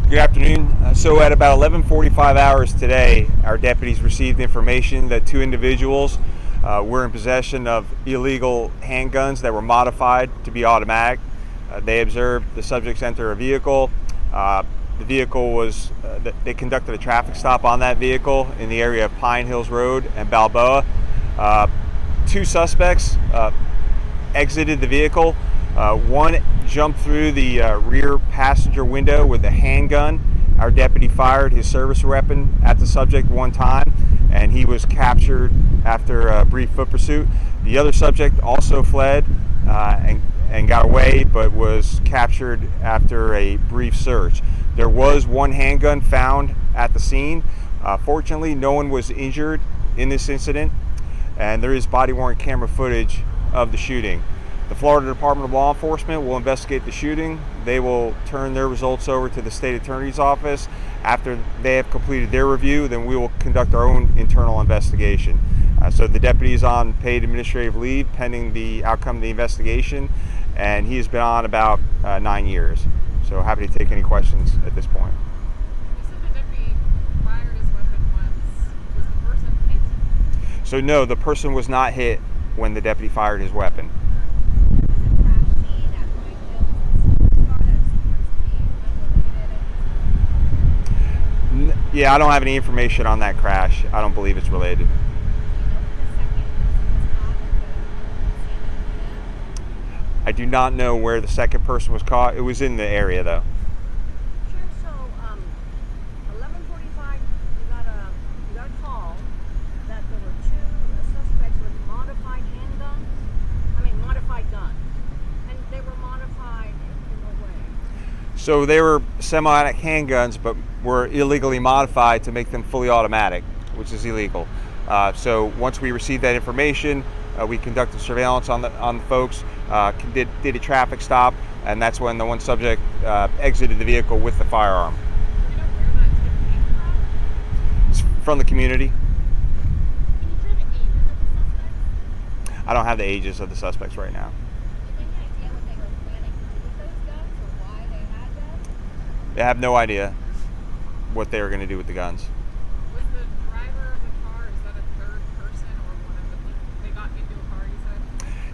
Good afternoon. So at about 11:45 hours today, our deputies received information that two individuals were in possession of illegal handguns that were modified to be automatic. They observed the subjects enter a vehicle. The vehicle was, they conducted a traffic stop on that vehicle in the area of Pine Hills Road and Balboa. Two suspects exited the vehicle. One jumped through the rear passenger window with a handgun. Our deputy fired his service weapon at the subject one time, and he was captured after a brief foot pursuit. The other subject also fled and got away, but was captured after a brief search. There was one handgun found at the scene. Fortunately, no one was injured in this incident, and there is body-worn camera footage of the shooting. The Florida Department of Law Enforcement will investigate the shooting. They will turn their results over to the state attorney's office. After they have completed their review, then we will conduct our own internal investigation. So the deputy is on paid administrative leave pending the outcome of the investigation, and he has been on about 9 years. So happy to take any questions at this point. You said the deputy fired his weapon once. Was the person hit? So no, the person was not hit when the deputy fired his weapon. Yeah, I don't have any information on that crash. I don't believe it's related. I do not know where the second person was caught. It was in the area, though. Sure. So, 11:45, you got a call that there were two suspects with modified guns, and they were modified in what way? So they were semi-automatic handguns, but were illegally modified to make them fully automatic, which is illegal. So once we received that information, we conducted surveillance on the folks, did a traffic stop, and that's when the one subject exited the vehicle with the firearm. Do you know where that tip came from? It's from the community. Can you share the ages of the suspects? I don't have the ages of the suspects right now. Do you have any idea what they were planning to do with those guns or why they had them? They have no idea what they were going to do with the guns. Was the driver of the car, is that a third person or one of the people? They got into a car, you said?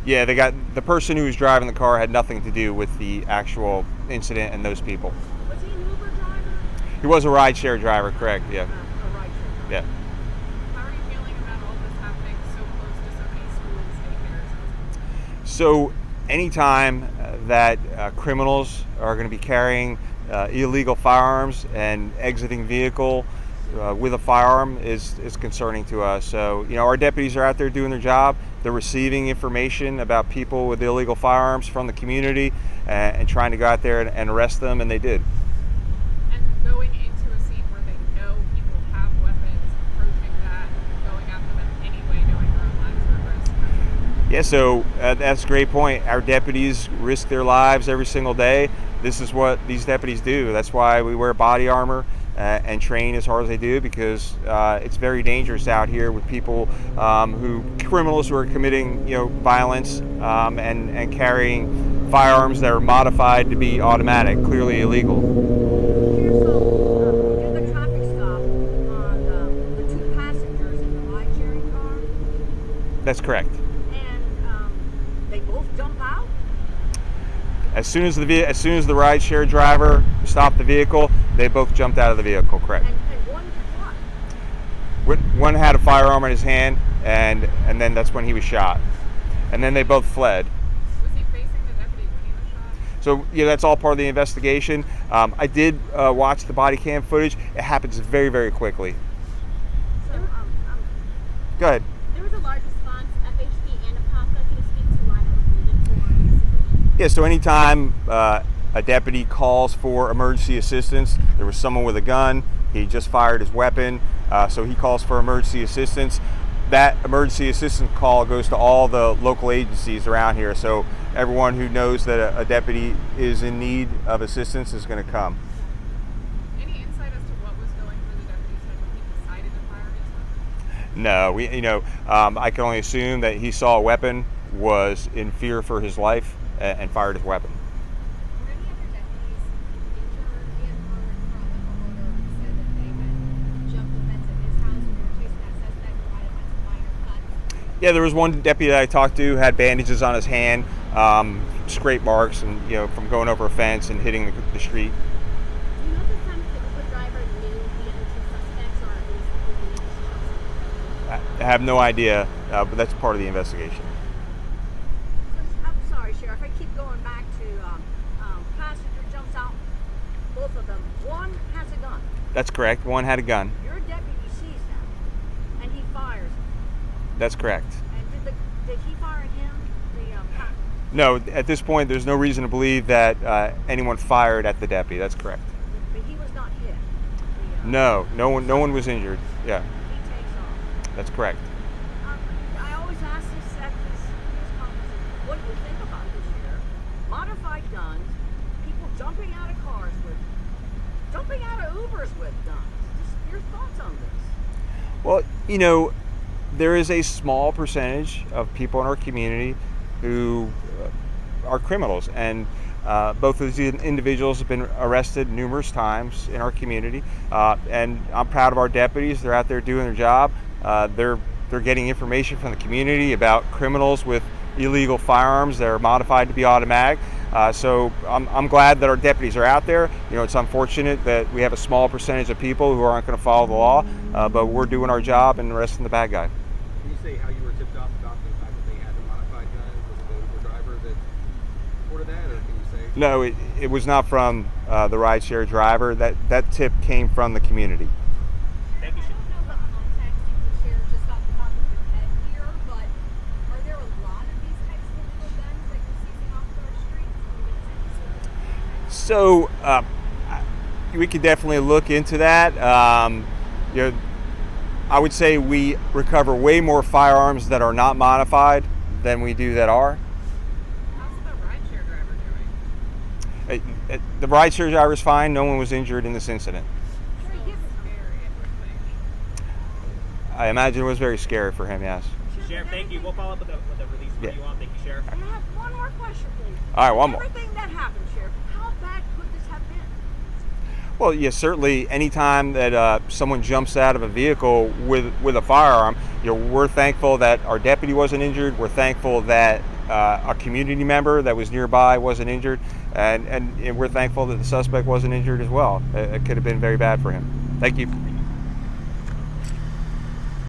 Yeah, the person who was driving the car had nothing to do with the actual incident and those people. Was he an Uber driver? He was a rideshare driver, correct? Yeah. A rideshare driver. Yeah. How are you feeling about all this happening so close to so many schools, daycares? So anytime that criminals are going to be carrying illegal firearms and exiting vehicle with a firearm is concerning to us. So, our deputies are out there doing their job. They're receiving information about people with illegal firearms from the community and trying to go out there and arrest them, and they did. And going into a scene where they know people have weapons, approaching that, going after them anyway, knowing their own lives are at risk. Yeah, so that's a great point. Our deputies risk their lives every single day. This is what these deputies do. That's why we wear body armor and train as hard as they do, because it's very dangerous out here with people criminals who are committing violence and carrying firearms that are modified to be automatic, clearly illegal. So, you did the traffic stop on the two passengers in the ride-sharing car, That's correct. and they both jump out? As soon as the rideshare driver stopped the vehicle, they both jumped out of the vehicle, correct. And one did what? One had a firearm in his hand, and then that's when he was shot. And then they both fled. Was he facing the deputy when he was shot? So that's all part of the investigation. I did watch the body cam footage. It happens very, very quickly. So, Go ahead. There was a large response, FHP and APOCA. Can you speak to why that was needed for this situation? Yeah, so anytime a deputy calls for emergency assistance, there was someone with a gun, he just fired his weapon, so he calls for emergency assistance. That emergency assistance call goes to all the local agencies around here, so everyone who knows that a deputy is in need of assistance is going to come. Any insight as to what was going through the deputy's head when he decided to fire his weapon? No, I can only assume that he saw a weapon, was in fear for his life, and fired his weapon. Were any other deputies injured and or from Yeah, there was one deputy that I talked to had bandages on his hand, scrape marks, and from going over a fence and hitting the street. Do you know if the Uber driver knew the other two suspects, or at least who the suspects? I have no idea, but that's part of the investigation. So, I'm sorry, Sheriff. I keep going back to passenger jumps out. Both of them. One has a gun. That's correct. One had a gun. Your deputy sees that, and he fires. That's correct. And did he fire at him? No, at this point, there's no reason to believe that anyone fired at the deputy. That's correct. But he was not hit. No one was injured. Yeah, He takes off. that's correct. I always ask this at these news conferences, what do you think about this year? Modified guns, people jumping out of cars jumping out of Ubers with guns. Just your thoughts on this? Well, there is a small percentage of people in our community who are criminals, and both of these individuals have been arrested numerous times in our community, and I'm proud of our deputies. They're out there doing their job. They're getting information from the community about criminals with illegal firearms that are modified to be automatic. So I'm glad that our deputies are out there. It's unfortunate that we have a small percentage of people who aren't going to follow the law, but we're doing our job and arresting the bad guy. Can you say how you were tipped off about the fact that they had the modified guns? Was it the Uber driver that reported that, or can you say? No, it was not from the rideshare driver. That tip came from the community. Thank you. I don't know what context you can share just off the top of your head here, but are there a lot of these types of illegal guns that you're seizing off of our streets? So we could definitely look into that. I would say we recover way more firearms that are not modified than we do that are. How's the rideshare driver doing? The rideshare driver is fine. No one was injured in this incident. Still scary, I would think. I imagine it was very scary for him, yes. Sheriff, thank you. We'll follow up with the release when you want. Thank you, Sheriff. I have one more question, please. All right, one more. Everything that happened, Sheriff, how bad could this have been? Well, yes, certainly anytime that someone jumps out of a vehicle with a firearm, we're thankful that our deputy wasn't injured. We're thankful that a community member that was nearby wasn't injured. And we're thankful that the suspect wasn't injured as well. It could have been very bad for him. Thank you.